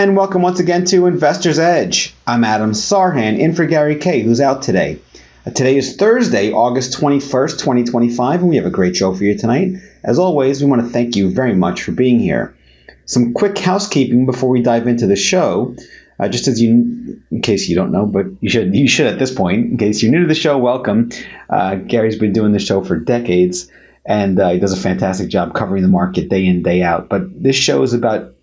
And welcome once again to Investor's Edge. I'm Adam Sarhan, in for Gary Kay, who's out today. Today is Thursday, August 21st, 2025, and we have a great show for you tonight. As always, we want to thank you very much for being here. Some quick housekeeping before we dive into the show. Just as you, in case you don't know, but you should at this point. In case you're new to the show, welcome. Gary's been doing the show for decades, and he does a fantastic job covering the market day in, day out. But this show is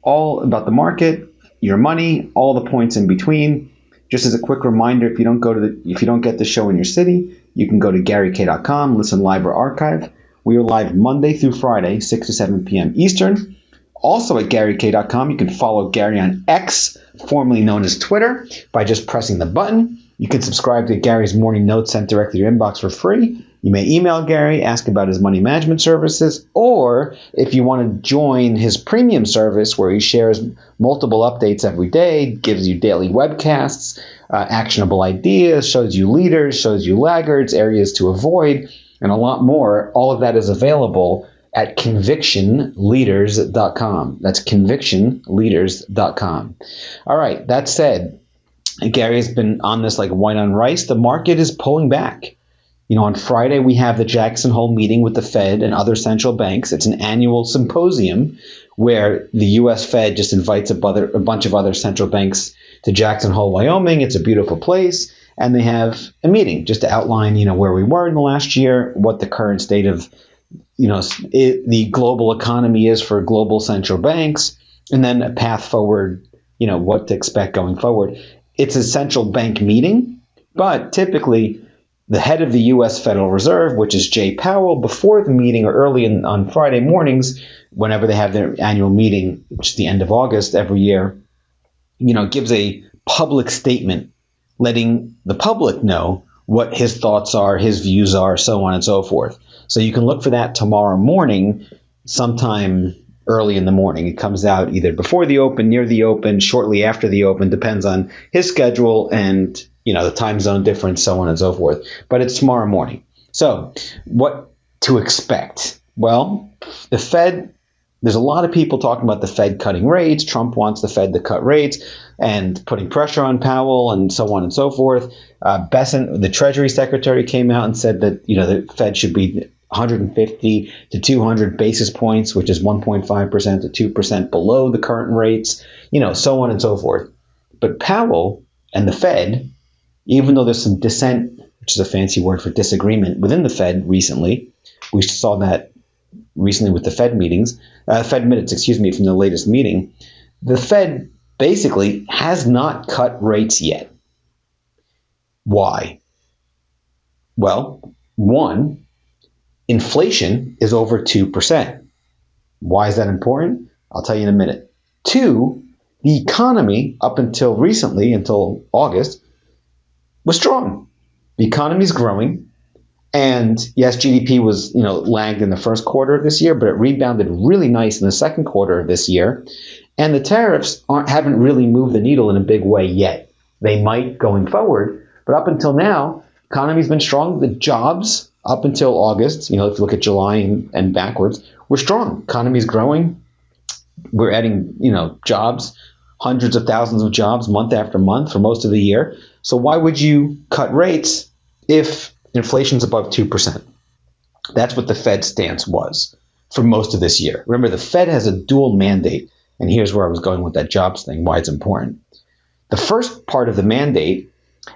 all about the market, your money, all the points in between. Just as a quick reminder, if you don't get the show in your city, you can go to GaryK.com, listen live or archive. We are live Monday through Friday, 6 to 7 p.m. Eastern. Also at GaryK.com, you can follow Gary on X, formerly known as Twitter, by just pressing the button. You can subscribe to Gary's morning notes sent directly to your inbox for free. You may email Gary, ask about his money management services, or if you want to join his premium service where he shares multiple updates every day, gives you daily webcasts, actionable ideas, shows you leaders, shows you laggards, areas to avoid, and a lot more. All of that is available at convictionleaders.com. That's convictionleaders.com. All right, that said, Gary has been on this like white on rice. The market is pulling back. On Friday, we have the Jackson Hole meeting with the Fed and other central banks. It's an annual symposium where the U.S. Fed just invites a bunch of other central banks to Jackson Hole, Wyoming. It's a beautiful place. And they have a meeting just to outline, where we were in the last year, what the current state of the global economy is for global central banks, and then a path forward, what to expect going forward. It's a central bank meeting, but typically the head of the U.S. Federal Reserve, which is Jay Powell, before the meeting or early on Friday mornings, whenever they have their annual meeting, which is the end of August every year, gives a public statement letting the public know what his thoughts are, his views are, so on and so forth. So you can look for that tomorrow morning, sometime early in the morning. It comes out either before the open, near the open, shortly after the open, depends on his schedule and the time zone difference, so on and so forth. But it's tomorrow morning. So what to expect? Well, the Fed, there's a lot of people talking about the Fed cutting rates. Trump wants the Fed to cut rates and putting pressure on Powell and so on and so forth. Besant, the Treasury Secretary, came out and said that the Fed should be 150 to 200 basis points, which is 1.5% to 2% below the current rates, so on and so forth. But Powell and the Fed, even though there's some dissent, which is a fancy word for disagreement within the Fed recently, we saw that recently with the Fed minutes, from the latest meeting, the Fed basically has not cut rates yet. Why? Well, one, inflation is over 2%. Why is that important? I'll tell you in a minute. Two, the economy up until recently, until August, was strong. The economy is growing. And yes, GDP was, lagged in the first quarter of this year, but it rebounded really nice in the second quarter of this year. And the tariffs haven't really moved the needle in a big way yet. They might going forward, but up until now, economy's been strong. The jobs up until August, if you look at July and backwards, were strong. Economy's growing. We're adding, jobs, hundreds of thousands of jobs month after month for most of the year. So why would you cut rates if inflation's above 2%? That's what the Fed stance was for most of this year. Remember, the Fed has a dual mandate, and here's where I was going with that jobs thing, why it's important. The first part of the mandate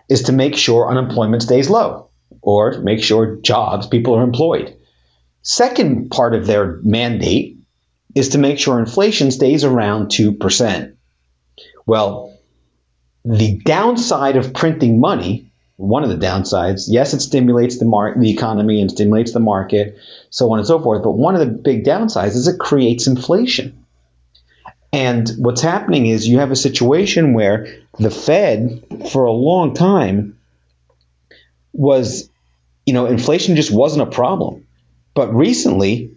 is to make sure unemployment stays low, or make sure people are employed. Second part of their mandate is to make sure inflation stays around 2%. Well, the downside of printing money, one of the downsides, yes, it stimulates the economy and stimulates the market, so on and so forth, but one of the big downsides is it creates inflation. And what's happening is you have a situation where the Fed, for a long time, was, inflation just wasn't a problem. But recently,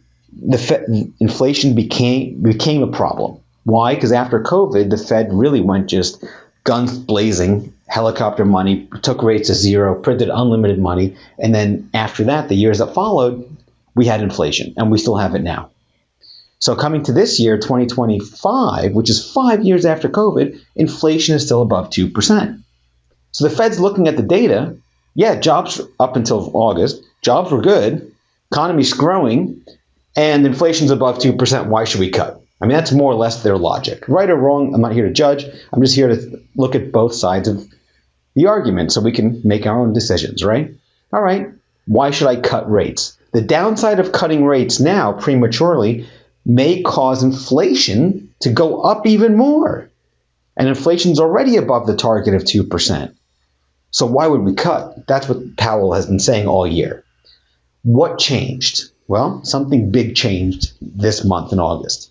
inflation became a problem. Why? Because after COVID, the Fed really went just guns blazing, helicopter money, took rates to zero, printed unlimited money. And then after that, the years that followed, we had inflation, and we still have it now. So coming to this year, 2025, which is 5 years after COVID, inflation is still above 2%. So the Fed's looking at the data. Yeah, jobs up until August, jobs were good, economy's growing, and inflation's above 2%. Why should we cut? I mean, that's more or less their logic. Right or wrong, I'm not here to judge. I'm just here to look at both sides of the argument so we can make our own decisions, right? All right, why should I cut rates? The downside of cutting rates now prematurely may cause inflation to go up even more. And inflation's already above the target of 2%. So why would we cut? That's what Powell has been saying all year. What changed? Well, something big changed this month in August.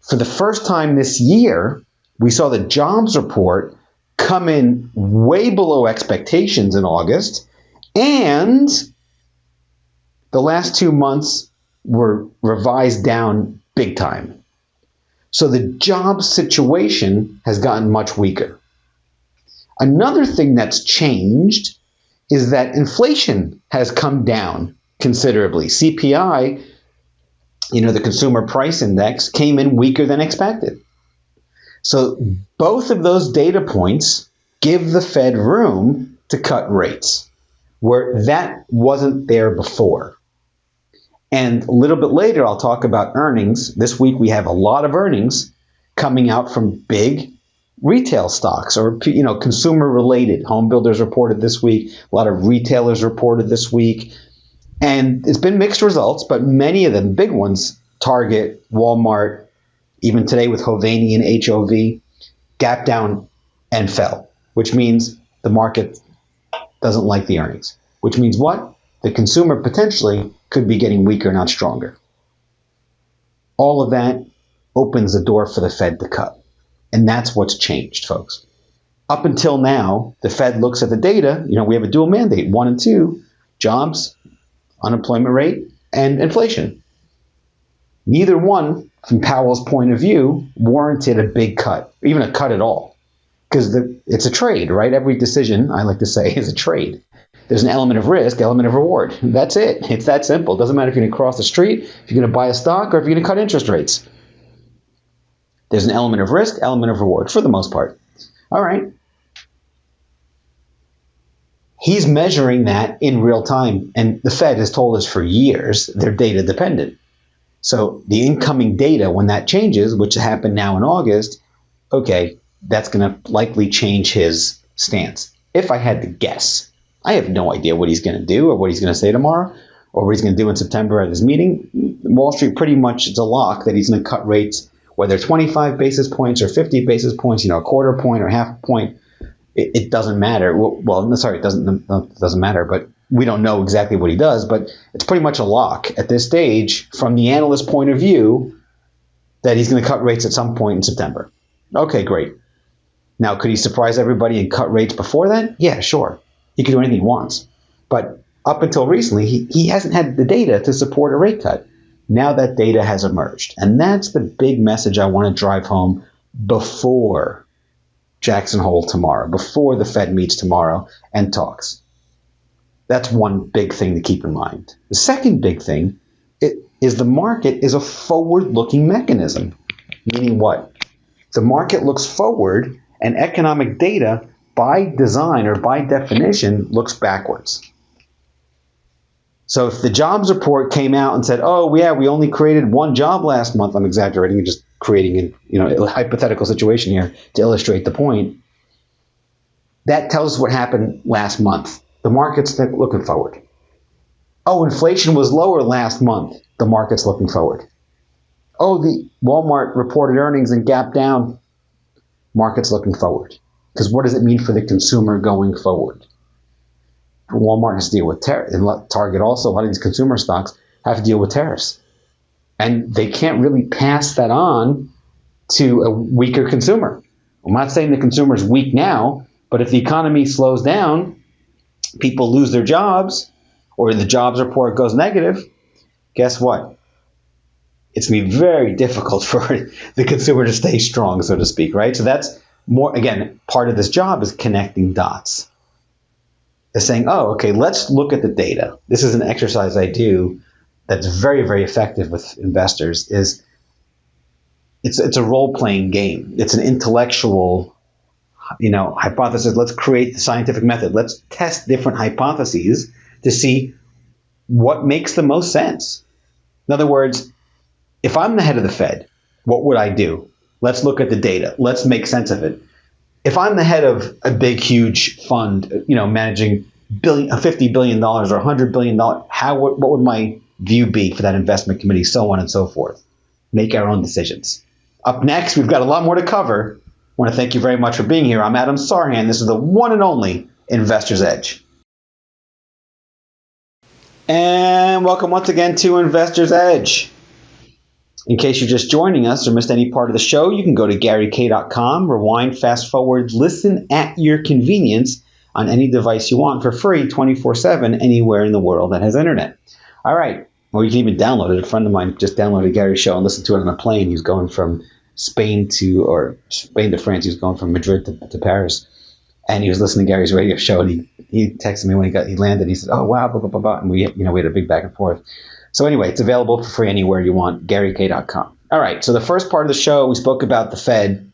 For the first time this year, we saw the jobs report come in way below expectations in August, and the last 2 months were revised down big time. So the job situation has gotten much weaker. Another thing that's changed is that inflation has come down considerably. CPI, the Consumer Price Index, came in weaker than expected. So both of those data points give the Fed room to cut rates, where that wasn't there before. And a little bit later, I'll talk about earnings. This week, we have a lot of earnings coming out from big retail stocks or, consumer-related. Home builders reported this week. A lot of retailers reported this week. And it's been mixed results, but many of them, big ones, Target, Walmart, even today with Hovani and HOV, gapped down and fell, which means the market doesn't like the earnings. Which means what? The consumer potentially could be getting weaker, not stronger. All of that opens the door for the Fed to cut. And that's what's changed, folks. Up until now, the Fed looks at the data. We have a dual mandate, 1 and 2, jobs, unemployment rate, and inflation. Neither one, from Powell's point of view, warranted a big cut, even a cut at all. Because it's a trade, right? Every decision, I like to say, is a trade. There's an element of risk, element of reward. That's it. It's that simple. It doesn't matter if you're going to cross the street, if you're going to buy a stock, or if you're going to cut interest rates. There's an element of risk, element of reward, for the most part. All right. He's measuring that in real time, and the Fed has told us for years they're data dependent. So the incoming data, when that changes, which happened now in August, okay, that's going to likely change his stance. If I had to guess, I have no idea what he's going to do or what he's going to say tomorrow or what he's going to do in September at his meeting. Wall Street pretty much, it's a lock that he's going to cut rates, whether 25 basis points or 50 basis points, a quarter point or half a point. It doesn't matter. It doesn't matter, but we don't know exactly what he does, but it's pretty much a lock at this stage from the analyst point of view that he's going to cut rates at some point in September. Okay, great. Now, could he surprise everybody and cut rates before then? Yeah, sure. He could do anything he wants. But up until recently, he hasn't had the data to support a rate cut. Now that data has emerged. And that's the big message I want to drive home before Jackson Hole tomorrow, before the Fed meets tomorrow and talks. That's one big thing to keep in mind. The second big thing is the market is a forward-looking mechanism. Meaning what? The market looks forward, and economic data, by design or by definition, looks backwards. So if the jobs report came out and said, oh, yeah, we only created one job last month, I'm exaggerating and just creating a hypothetical situation here to illustrate the point, that tells us what happened last month. The market's looking forward. Oh, inflation was lower last month. The market's looking forward. Oh, the Walmart reported earnings and gapped down. Market's looking forward. Because what does it mean for the consumer going forward? Walmart has to deal with tariffs, and Target also, a lot of these consumer stocks have to deal with tariffs. And they can't really pass that on to a weaker consumer. I'm not saying the consumer is weak now, but if the economy slows down, people lose their jobs, or the jobs report goes negative, guess what? It's going to be very difficult for the consumer to stay strong, so to speak, right? So that's more, again, part of this job is connecting dots. Is saying, oh, okay, let's look at the data. This is an exercise I do that's very, very effective with investors is it's a role-playing game. It's an intellectual, hypothesis. Let's create the scientific method. Let's test different hypotheses to see what makes the most sense. In other words, if I'm the head of the Fed, what would I do? Let's look at the data. Let's make sense of it. If I'm the head of a big, huge fund, managing $50 billion or $100 billion, what would my view be for that investment committee, so on and so forth? Make our own decisions. Up next, we've got a lot more to cover. I want to thank you very much for being here. I'm Adam Sarhan. This is the one and only Investor's Edge. And welcome once again to Investor's Edge. In case you're just joining us or missed any part of the show, you can go to GaryK.com, rewind, fast forward, listen at your convenience on any device you want for free 24/7 anywhere in the world that has internet. All right. Or you can even download it. A friend of mine just downloaded Gary's show and listened to it on a plane. He's going from Spain to France. He was going from Madrid to Paris. And he was listening to Gary's radio show, and he texted me when he landed. He said, "Oh wow, blah blah blah blah," and we had a big back and forth. So anyway, it's available for free anywhere you want. GaryK.com. All right. So the first part of the show, we spoke about the Fed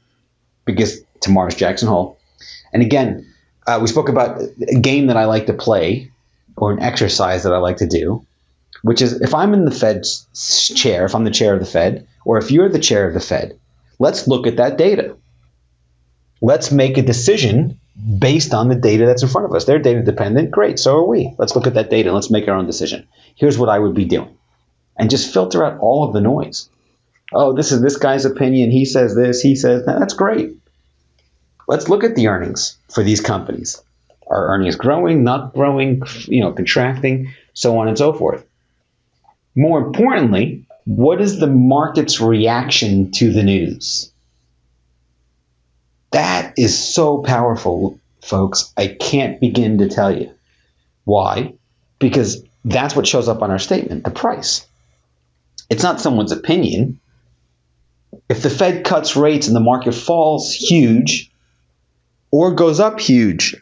because tomorrow's Jackson Hole, and again, we spoke about a game that I like to play or an exercise that I like to do, which is if I'm in the Fed's chair, if I'm the chair of the Fed, or if you're the chair of the Fed, let's look at that data. Let's make a decision based on the data that's in front of us. They're data dependent. Great. So are we. Let's look at that data and let's make our own decision. Here's what I would be doing. And just filter out all of the noise. Oh, this is this guy's opinion. He says this. He says that. That's great. Let's look at the earnings for these companies. Are earnings growing, not growing, contracting, so on and so forth. More importantly, what is the market's reaction to the news? That is so powerful, folks. I can't begin to tell you. Why? Because that's what shows up on our statement, the price. It's not someone's opinion. If the Fed cuts rates and the market falls huge or goes up huge,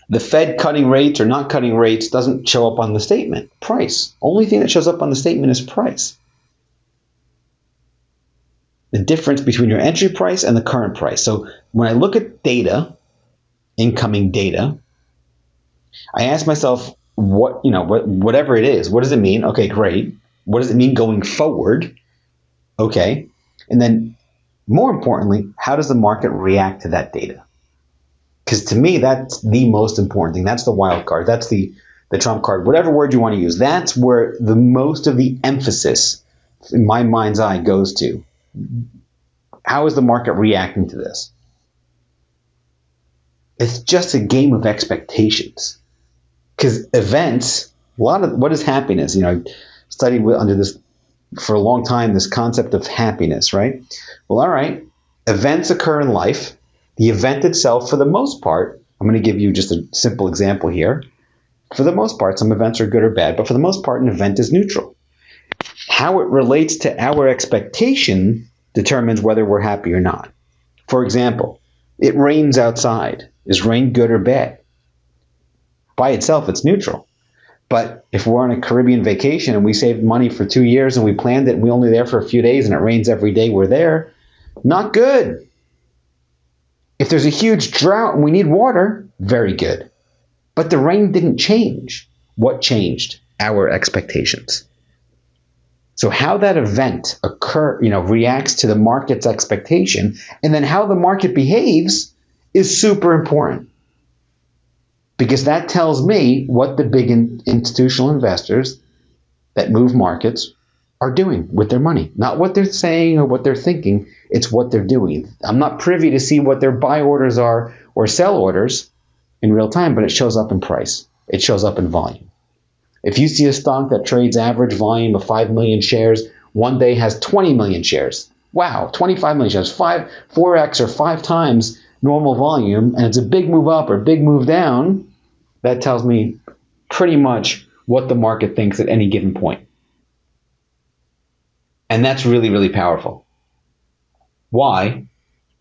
the Fed cutting rates or not cutting rates doesn't show up on the statement. Price. Only thing that shows up on the statement is price. The difference between your entry price and the current price. So when I look at data, incoming data, I ask myself, whatever it is, what does it mean? Okay, great. What does it mean going forward? Okay. And then more importantly, how does the market react to that data? Because to me, that's the most important thing. That's the wild card. That's the trump card, whatever word you want to use. That's where the most of the emphasis in my mind's eye goes to. How is the market reacting to this? It's just a game of expectations. Because events, what is happiness? I studied under this for a long time, this concept of happiness, right? Well, all right. Events occur in life. The event itself, for the most part, I'm going to give you just a simple example here. For the most part, some events are good or bad, but for the most part, an event is neutral. How it relates to our expectation determines whether we're happy or not. For example, it rains outside. Is rain good or bad? By itself, it's neutral. But if we're on a Caribbean vacation and we saved money for 2 years and we planned it and we're only there for a few days and it rains every day we're there, not good. If there's a huge drought and we need water, very good. But the rain didn't change. What changed? Our expectations. So how that event reacts to the market's expectation, and then how the market behaves is super important. Because that tells me what the big institutional investors that move markets are doing with their money. Not what they're saying or what they're thinking, it's what they're doing. I'm not privy to see what their buy orders are or sell orders in real time, but it shows up in price. It shows up in volume. If you see a stock that trades average volume of 5 million shares, one day has 20 million shares. Wow, 25 million shares, 4x or 5 times normal volume, and it's a big move up or big move down, that tells me pretty much what the market thinks at any given point. And that's really, really powerful. Why?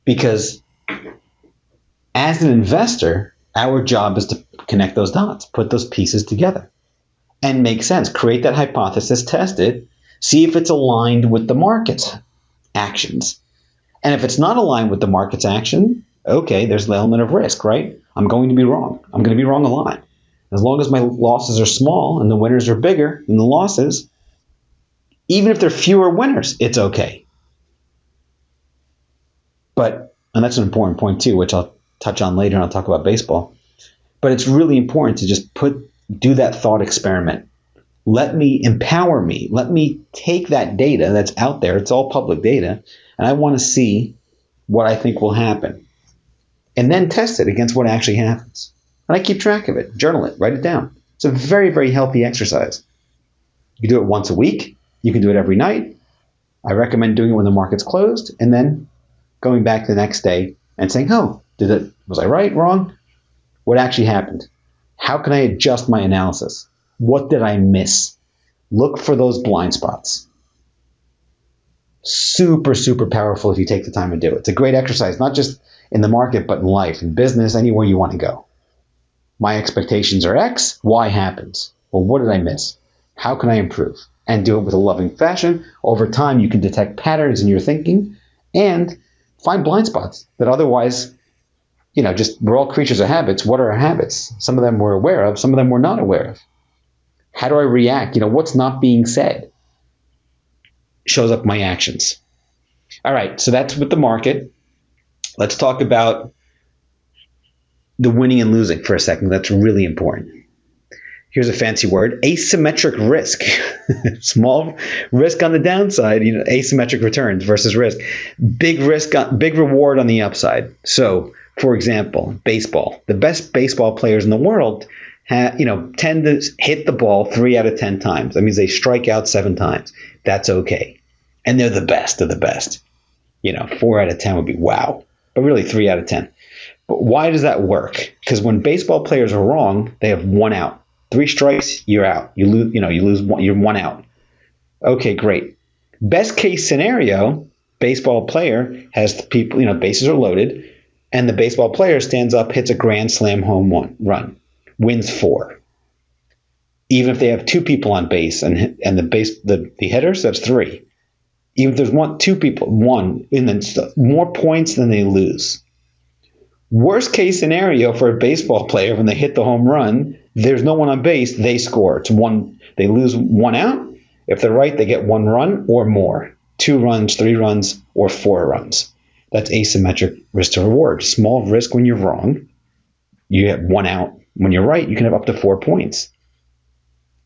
Because as an investor, our job is to connect those dots, put those pieces together. and make sense. Create that hypothesis, test it, see if it's aligned with the market's actions. And if it's not aligned with the market's action, okay, there's the element of risk, right? I'm going to be wrong. I'm going to be wrong a lot. As long as my losses are small and the winners are bigger than the losses, even if there are fewer winners, it's okay. But, and that's an important point too, which I'll touch on later, and I'll talk about baseball. But it's really important to just do that thought experiment. Let me empower me. Let me take that data that's out there. It's all public data. And I want to see what I think will happen. And then test it against what actually happens. And I keep track of it. Journal it. Write it down. It's a very, very healthy exercise. You can do it once a week. You can do it every night. I recommend doing it when the market's closed, and then going back the next day and saying, oh, was I right, wrong? What actually happened? How can I adjust my analysis? What did I miss? Look for those blind spots. Super, super powerful if you take the time to do it. It's a great exercise, not just in the market, but in life, in business, anywhere you want to go. My expectations are X, Y happens. Well, what did I miss? How can I improve? And do it with a loving fashion. Over time, you can detect patterns in your thinking and find blind spots that otherwise, we're all creatures of habits. What are our habits? Some of them we're aware of, some of them we're not aware of. How do I react? What's not being said shows up my actions. All right, so that's with the market. Let's talk about the winning and losing for a second. That's really important. Here's a fancy word, asymmetric risk. Small risk on the downside, asymmetric returns versus risk. Big risk, big reward on the upside. So, for example, baseball. The best baseball players in the world tend to hit the ball 3 out of 10 times. That means they strike out 7 times. That's okay. And they're the best of the best. 4 out of 10 would be wow. But really 3 out of 10. But why does that work? Because when baseball players are wrong, they have 1 out. 3 strikes, you're out. You lose one, you're 1 out. Okay, great. Best case scenario, baseball player has people, bases are loaded, and the baseball player stands up, hits a grand slam home run, wins 4. Even if they have 2 people on base and the hitters, that's 3. Even if there's 2 people, 1, and then more points than they lose. Worst case scenario for a baseball player, when they hit the home run, there's no one on base, they score. It's 1, they lose 1 out. If they're right, they get 1 run or more. 2 runs, 3 runs, or 4 runs. That's asymmetric risk to reward. Small risk when you're wrong. You get 1 out. When you're right, you can have up to 4 points.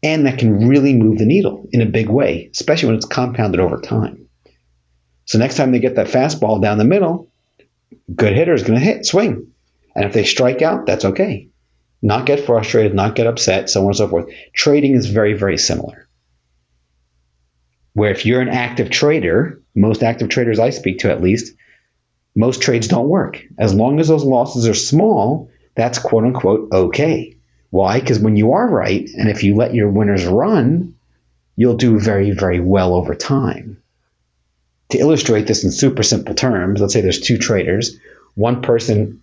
And that can really move the needle in a big way, especially when it's compounded over time. So next time they get that fastball down the middle, good hitter is going to swing. And if they strike out, that's okay. Not get frustrated, not get upset, so on and so forth. Trading is very, very similar. Where if you're an active trader, most active traders I speak to at least, most trades don't work. As long as those losses are small, that's quote unquote okay. Why? Because when you are right, and if you let your winners run, you'll do very, very well over time. To illustrate this in super simple terms, let's say there's 2 traders. One person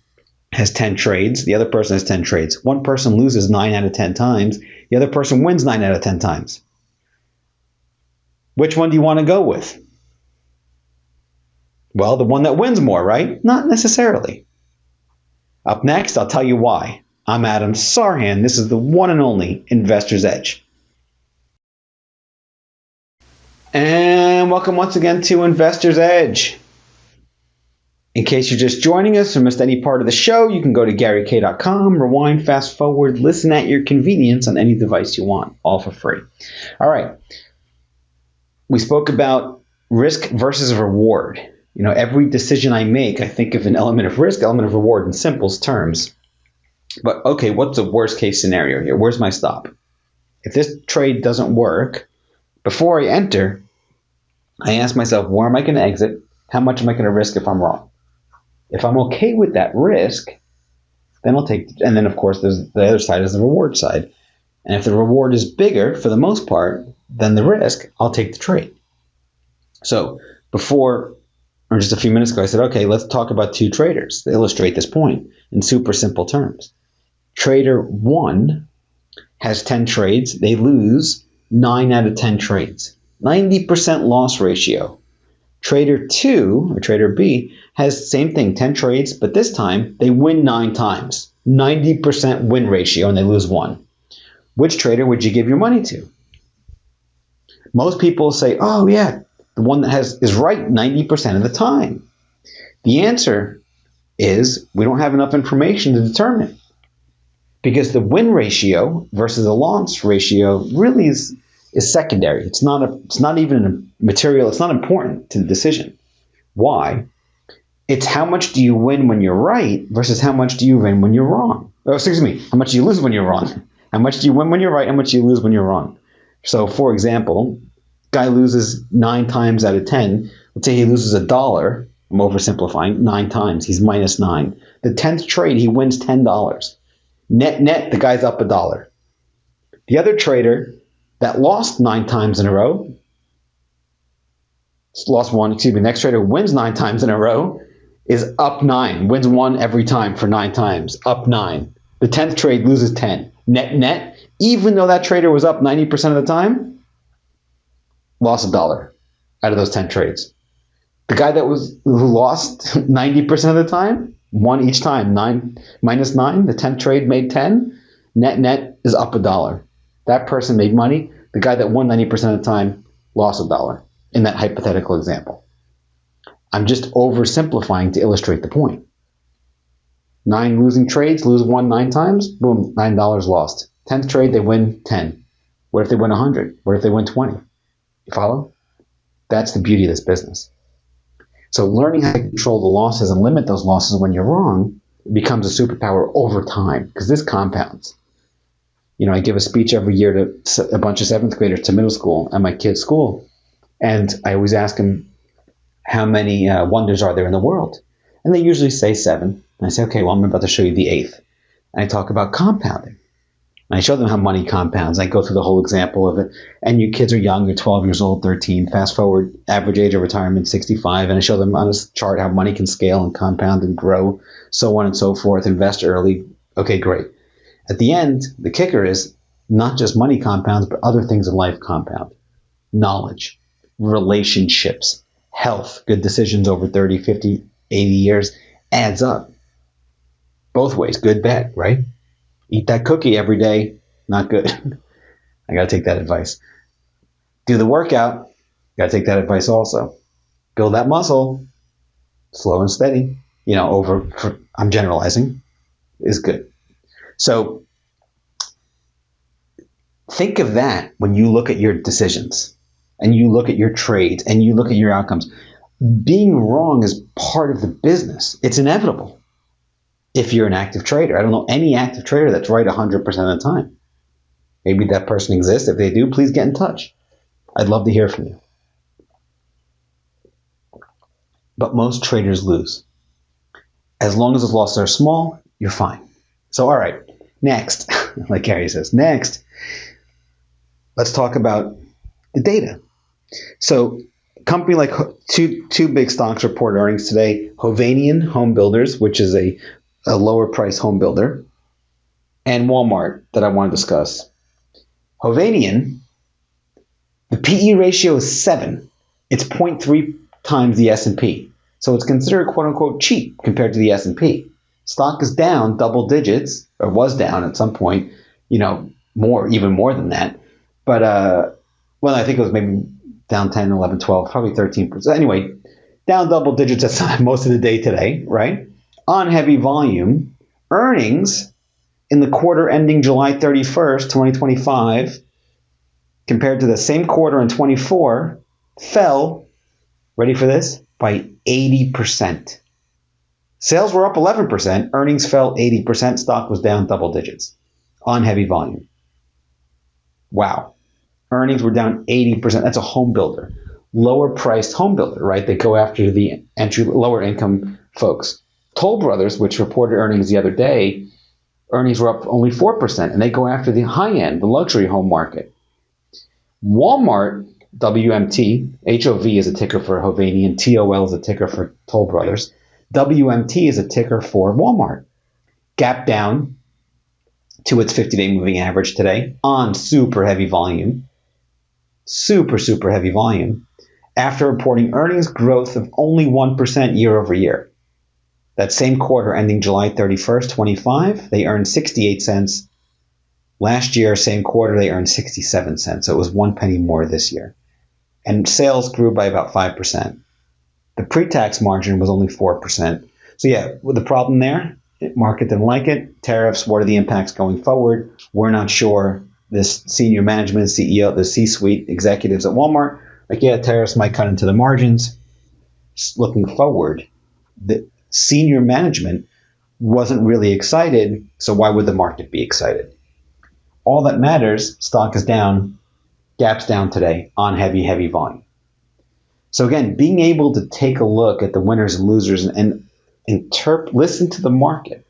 has 10 trades. The other person has 10 trades. One person loses 9 out of 10 times. The other person wins 9 out of 10 times. Which one do you want to go with? Well, the one that wins more, right? Not necessarily. Up next, I'll tell you why. I'm Adam Sarhan. This is the one and only Investor's Edge. And welcome once again to Investor's Edge. In case you're just joining us or missed any part of the show, you can go to GaryK.com, rewind, fast forward, listen at your convenience on any device you want, all for free. All right. We spoke about risk versus reward. Every decision I make, I think of an element of risk, element of reward in simple terms. But okay, what's the worst case scenario here? Where's my stop? If this trade doesn't work, before I enter, I ask myself, where am I going to exit? How much am I going to risk if I'm wrong? If I'm okay with that risk, then I'll take, and then of course there's the other side is the reward side. And if the reward is bigger for the most part than the risk, I'll take the trade. So before, or just a few minutes ago, I said, okay, let's talk about 2 traders to illustrate this point in super simple terms. Trader 1 has 10 trades. They lose 9 out of 10 trades. 90% loss ratio. Trader 2, or Trader B, has the same thing, 10 trades, but this time they win 9 times. 90% win ratio, and they lose 1. Which trader would you give your money to? Most people say, oh yeah, the one that is right 90% of the time. The answer is we don't have enough information to determine. Because the win ratio versus the loss ratio really is secondary. It's not even a material, it's not important to the decision. Why? It's how much do you win when you're right versus how much do you win when you're wrong. Oh, excuse me, how much do you lose when you're wrong? How much do you win when you're right? How much do you lose when you're wrong? So, for example, guy loses 9 times out of 10. Let's say he loses $1. I'm oversimplifying. 9 times. He's minus 9. The 10th trade, he wins $10. Net, the guy's up $1. The other trader that lost 9 times in a row, next trader wins 9 times in a row, is up 9, wins 1 every time for 9 times, up 9. The 10th trade loses 10. Net, even though that trader was up 90% of the time, lost $1 out of those 10 trades. The guy who lost 90% of the time, won each time, 9 minus 9, the 10th trade made 10, net is up $1. That person made money. The guy that won 90% of the time lost $1 in that hypothetical example. I'm just oversimplifying to illustrate the point. 9 losing trades, lose 1 9 times, boom, $9 lost. 10th trade, they win 10. What if they win 100? What if they win 20? You follow? That's the beauty of this business. So learning how to control the losses and limit those losses when you're wrong becomes a superpower over time, because this compounds. I give a speech every year to a bunch of 7th graders to middle school at my kid's school, and I always ask them, how many wonders are there in the world? And they usually say 7. And I say, okay, well, I'm about to show you the 8th. And I talk about compounding. And I show them how money compounds. I go through the whole example of it. And you kids are young, you're 12 years old, 13. Fast forward, average age of retirement, 65. And I show them on a chart how money can scale and compound and grow, so on and so forth. Invest early. Okay, great. At the end, the kicker is not just money compounds, but other things in life compound. Knowledge, relationships, health, good decisions over 30, 50, 80 years adds up. Both ways, good, bad, right? Eat that cookie every day, not good. I got to take that advice. Do the workout, got to take that advice also. Build that muscle, slow and steady, I'm generalizing, is good. So think of that when you look at your decisions and you look at your trades and you look at your outcomes. Being wrong is part of the business. It's inevitable. If you're an active trader, I don't know any active trader that's right 100% of the time. Maybe that person exists. If they do, please get in touch. I'd love to hear from you. But most traders lose. As long as the losses are small, you're fine. So, all right, next, like Gary says, let's talk about the data. So, a company like two big stocks report earnings today. Hovnanian Home Builders, which is a lower price home builder, and Walmart that I want to discuss. Hovnanian, the PE ratio is 7. It's 0.3 times the S&P. So it's considered quote unquote cheap compared to the S&P. Stock is down double digits, or was down at some point, even more than that. But, I think it was maybe down 10, 11, 12, probably 13%. Anyway, down double digits at most of the day today, right? On heavy volume. Earnings in the quarter ending July 31st, 2025, compared to the same quarter in 24, fell, ready for this, by 80%. Sales were up 11%, earnings fell 80%, stock was down double digits on heavy volume. Wow. Earnings were down 80%. That's a home builder. Lower priced home builder, right? They go after the lower income folks. Toll Brothers, which reported earnings the other day, earnings were up only 4%, and they go after the high end, the luxury home market. Walmart, WMT, HOV is a ticker for Hovnanian, TOL is a ticker for Toll Brothers. WMT is a ticker for Walmart. Gap down to its 50-day moving average today on super heavy volume. Super heavy volume. After reporting earnings growth of only 1% year over year. That same quarter ending July 31st, 25, they earned 68 cents. Last year, same quarter, they earned 67 cents. So it was 1 penny more this year. And sales grew by about 5%. The pre-tax margin was only 4%. So yeah, with the problem there, market didn't like it. Tariffs, what are the impacts going forward? We're not sure. This senior management, CEO, the C-suite executives at Walmart, like, yeah, tariffs might cut into the margins. Just looking forward, the senior management wasn't really excited, so why would the market be excited? All that matters, stock is down, gap's down today on heavy volume. So again, being able to take a look at the winners and losers and listen to the market.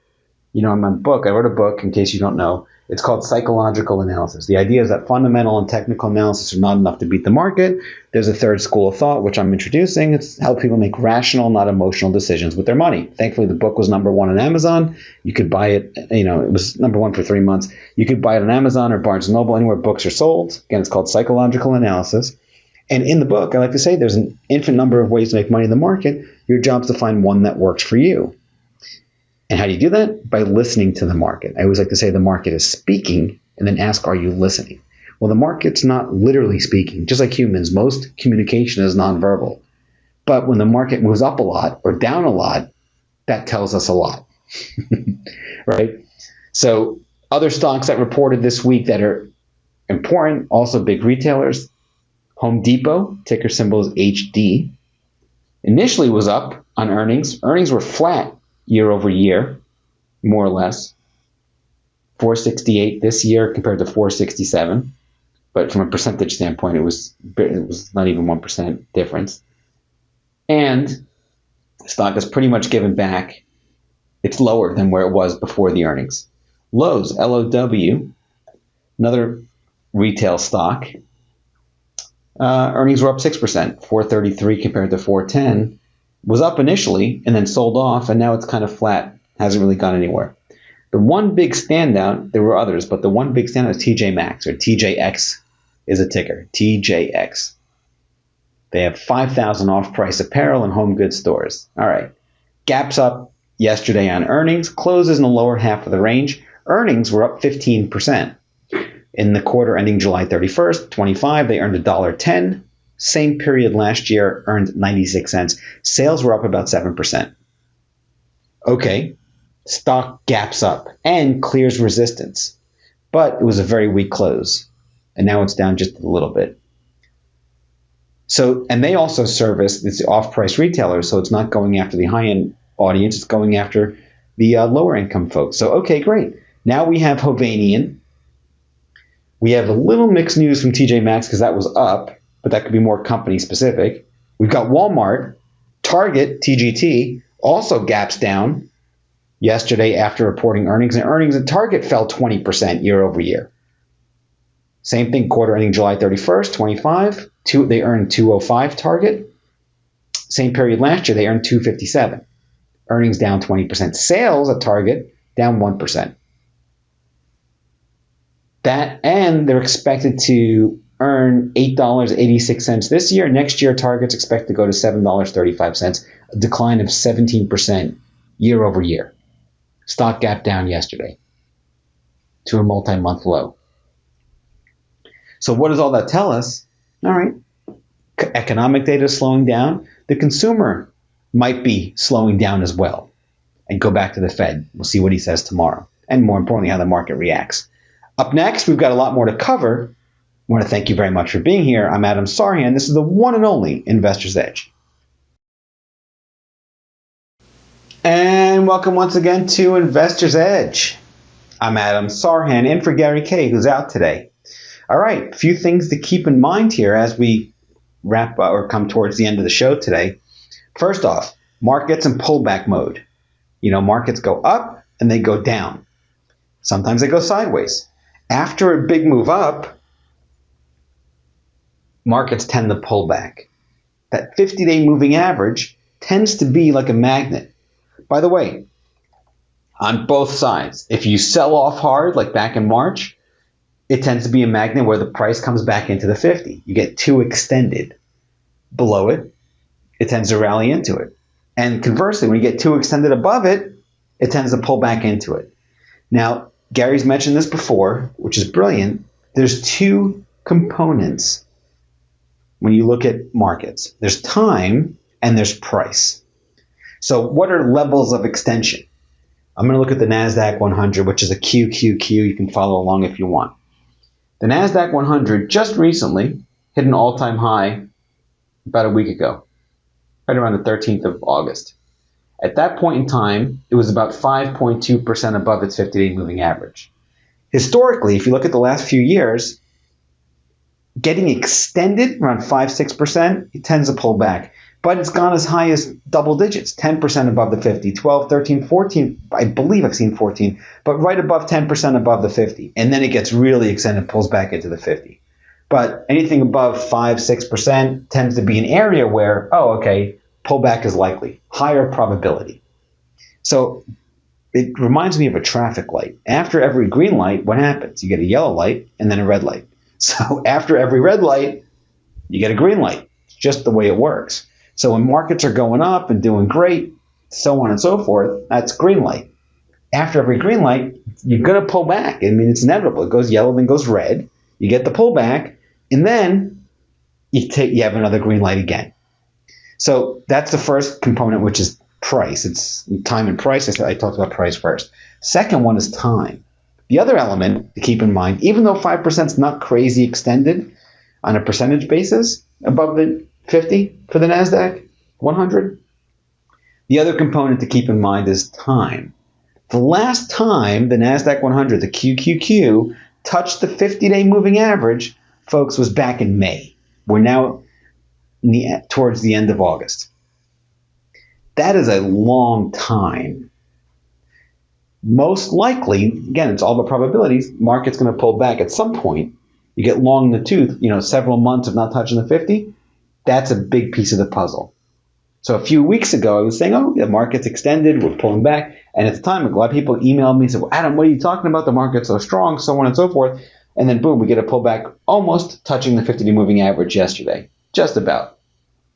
You know, in my book, I wrote a book, in case you don't know, it's called Psychological Analysis. The idea is that fundamental and technical analysis are not enough to beat the market. There's a third school of thought, which I'm introducing. It's help people make rational, not emotional decisions with their money. Thankfully, the book was number 1 on Amazon. You could buy it, it was number 1 for 3 months. You could buy it on Amazon or Barnes & Noble, anywhere books are sold. Again, it's called Psychological Analysis. And in the book, I like to say there's an infinite number of ways to make money in the market. Your job is to find one that works for you. And how do you do that? By listening to the market. I always like to say the market is speaking and then ask, are you listening? Well, the market's not literally speaking. Just like humans, most communication is nonverbal. But when the market moves up a lot or down a lot, that tells us a lot, right? So other stocks that reported this week that are important, also big retailers, Home Depot, ticker symbol is HD, initially was up on earnings. Earnings were flat year over year, more or less. 468 this year compared to 467. But from a percentage standpoint, it was not even 1% difference. And the stock has pretty much given back. It's lower than where it was before the earnings. Lowe's, LOW, another retail stock. Earnings were up 6%, 433 compared to 410. Was up initially and then sold off, and now it's kind of flat. Hasn't really gone anywhere. The one big standout, there were others, but the one big standout is TJ Maxx, or TJX is a ticker, TJX. They have 5,000 off-price apparel and home goods stores. All right. Gaps up yesterday on earnings, closes in the lower half of the range. Earnings were up 15%. In the quarter ending July 31st, 25, they earned $1.10. Same period last year, earned 96 cents. Sales were up about 7%. Okay, stock gaps up and clears resistance. But it was a very weak close. And now it's down just a little bit. So, and they also service this off-price retailers, so it's not going after the high-end audience, it's going after the lower-income folks. So, okay, great. Now we have Hovnanian. We have a little mixed news from TJ Maxx because that was up, but that could be more company specific. We've got Walmart, Target, TGT, also gaps down yesterday after reporting earnings, and earnings at Target fell 20% year over year. Same thing, quarter ending July 31st, 25, they earned 205 Target. Same period last year, they earned 257. Earnings down 20%. Sales at Target down 1%. That, and they're expected to earn $8.86 this year. Next year, Target's expected to go to $7.35, a decline of 17% year over year. Stock gap down yesterday to a multi-month low. So what does all that tell us? All right, economic data is slowing down. The consumer might be slowing down as well. And go back to the Fed. We'll see what he says tomorrow. And more importantly, how the market reacts. Up next, we've got a lot more to cover. I want to thank you very much for being here. I'm Adam Sarhan. This is the one and only Investor's Edge. And welcome once again to Investor's Edge. I'm Adam Sarhan, in for Gary Kay, who's out today. All right, a few things to keep in mind here as we wrap up or come towards the end of the show today. First off, markets in pullback mode. Markets go up and they go down. Sometimes they go sideways. After a big move up, markets tend to pull back. That 50-day moving average tends to be like a magnet. By the way, on both sides. If you sell off hard, like back in March, it tends to be a magnet where the price comes back into the 50. You get too extended below it, it tends to rally into it. And conversely, when you get too extended above it, it tends to pull back into it. Now, Gary's mentioned this before, which is brilliant. There's two components when you look at markets. There's time and there's price. So what are levels of extension? I'm going to look at the NASDAQ 100, which is a QQQ. You can follow along if you want. The NASDAQ 100 just recently hit an all-time high about a week ago, right around the 13th of August. At that point in time, it was about 5.2% above its 50-day moving average. Historically, if you look at the last few years, getting extended around 5-6%, it tends to pull back. But it's gone as high as double digits, 10% above the 50, 12, 13, 14, I believe I've seen 14, but right above 10% above the 50. And then it gets really extended, pulls back into the 50. But anything above 5-6% tends to be an area where, oh, okay, pullback is likely, higher probability. So it reminds me of a traffic light. After every green light, what happens? You get a yellow light and then a red light. So after every red light, you get a green light. It's just the way it works. So when markets are going up and doing great, so on and so forth, that's green light. After every green light, you're going to pull back. I mean, it's inevitable. It goes yellow, then goes red. You get the pullback, and then you have another green light again. So that's the first component, which is price. It's time and price. I talked about price first. Second one is time. The other element to keep in mind, even though 5% is not crazy extended on a percentage basis above the 50 for the NASDAQ 100, the other component to keep in mind is time. The last time the NASDAQ 100, the QQQ, touched the 50-day moving average, folks, was back in May. We're now towards the end of August. That is a long time. Most likely, again, it's all about probabilities, market's going to pull back at some point. You get long in the tooth, several months of not touching the 50. That's a big piece of the puzzle. So a few weeks ago, I was saying, the market's extended, we're pulling back. And at the time, a lot of people emailed me and said, well, Adam, what are you talking about? The market's so strong, so on and so forth. And then boom, we get a pullback almost touching the 50-day moving average yesterday. Just about,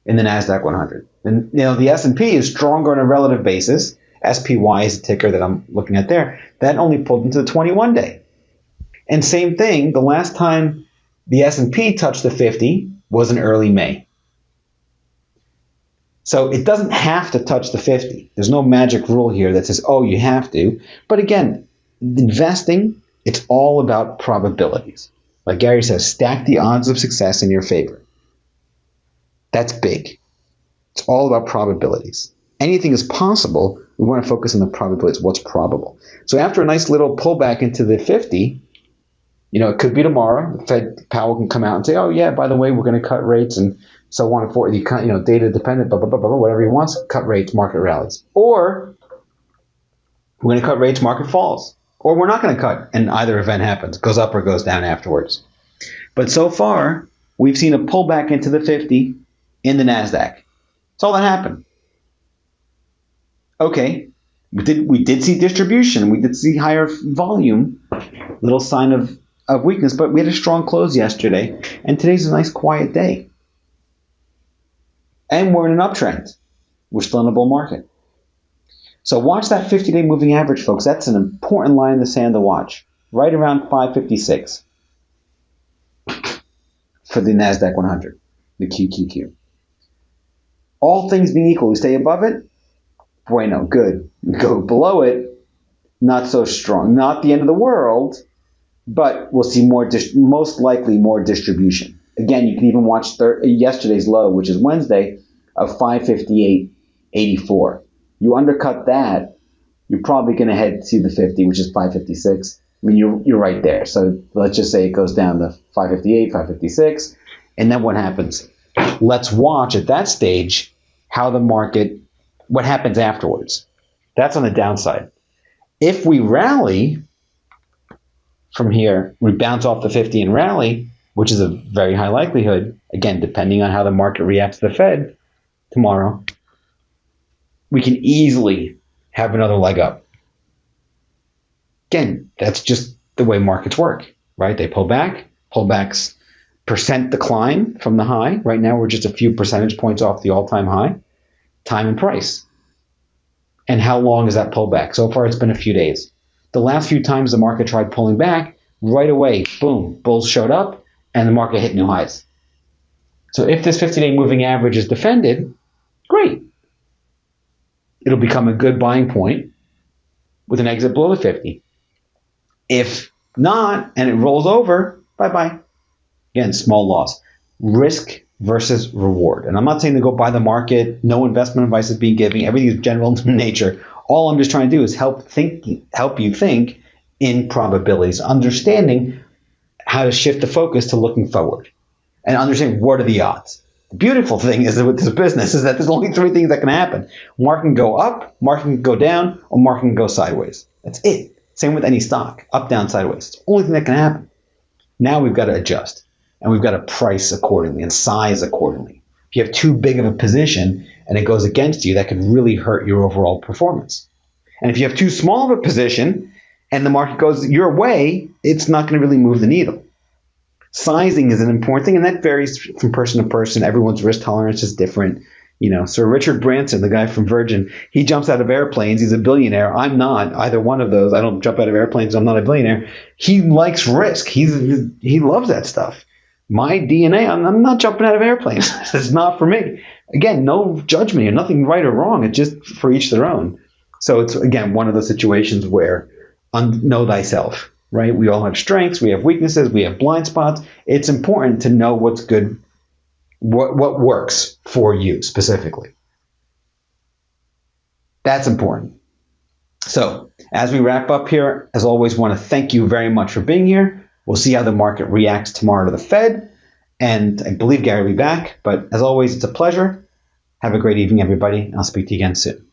in the NASDAQ 100. And the S&P is stronger on a relative basis. SPY is the ticker that I'm looking at there. That only pulled into the 21-day. And same thing, the last time the S&P touched the 50 was in early May. So it doesn't have to touch the 50. There's no magic rule here that says, you have to. But again, investing, it's all about probabilities. Like Gary says, stack the odds of success in your favor. That's big. It's all about probabilities. Anything is possible. We want to focus on the probabilities, what's probable. So after a nice little pullback into the 50, it could be tomorrow. The Fed Powell can come out and say, oh, yeah, by the way, we're going to cut rates and so on and forth. Data dependent, blah, blah, blah, blah, whatever he wants, cut rates, market rallies. Or we're going to cut rates, market falls. Or we're not going to cut, and either event happens, goes up or goes down afterwards. But so far, we've seen a pullback into the 50 in the NASDAQ. That's all that happened. Okay, we did see distribution. We did see higher volume, little sign of weakness, but we had a strong close yesterday, and today's a nice quiet day. And we're in an uptrend. We're still in a bull market. So watch that 50-day moving average, folks. That's an important line in the sand to watch. Right around 556 for the NASDAQ 100, the QQQ. All things being equal, we stay above it, bueno, good. Go below it, not so strong. Not the end of the world, but we'll see most likely more distribution. Again, you can even watch yesterday's low, which is Wednesday, of 558.84. You undercut that, you're probably going to head to the 50, which is 556. I mean, you're right there. So let's just say it goes down to 558, 556, and then what happens? Let's watch at that stage how the market, what happens afterwards. That's on the downside. If we rally from here, we bounce off the 50 and rally, which is a very high likelihood, again, depending on how the market reacts to the Fed tomorrow, we can easily have another leg up. Again, that's just the way markets work, right? They pull back, pullbacks percent decline from the high. Right now, we're just a few percentage points off the all-time high. Time and price. And how long is that pullback? So far, it's been a few days. The last few times the market tried pulling back, right away, boom, bulls showed up, and the market hit new highs. So if this 50-day moving average is defended, great. It'll become a good buying point with an exit below the 50. If not, and it rolls over, bye-bye. Again, small loss. Risk versus reward. And I'm not saying to go buy the market. No investment advice is being given. Everything is general in nature. All I'm just trying to do is help you think in probabilities, understanding how to shift the focus to looking forward and understand what are the odds. The beautiful thing is that with this business is that there's only three things that can happen. Market can go up, market can go down, or market can go sideways. That's it. Same with any stock, up, down, sideways. It's the only thing that can happen. Now we've got to adjust, and we've got to price accordingly and size accordingly. If you have too big of a position and it goes against you, that could really hurt your overall performance. And if you have too small of a position and the market goes your way, it's not going to really move the needle. Sizing is an important thing, and that varies from person to person. Everyone's risk tolerance is different. Sir Richard Branson, the guy from Virgin, he jumps out of airplanes. He's a billionaire. I'm not either one of those. I don't jump out of airplanes. I'm not a billionaire. He likes risk. He loves that stuff. My DNA, I'm not jumping out of airplanes. It's not for me. Again, no judgment. Nothing right or wrong. It's just for each their own. So it's, again, one of those situations where know thyself, right? We all have strengths. We have weaknesses. We have blind spots. It's important to know what's good, what works for you specifically. That's important. So as we wrap up here, as always, want to thank you very much for being here. We'll see how the market reacts tomorrow to the Fed. And I believe Gary will be back. But as always, it's a pleasure. Have a great evening, everybody. I'll speak to you again soon.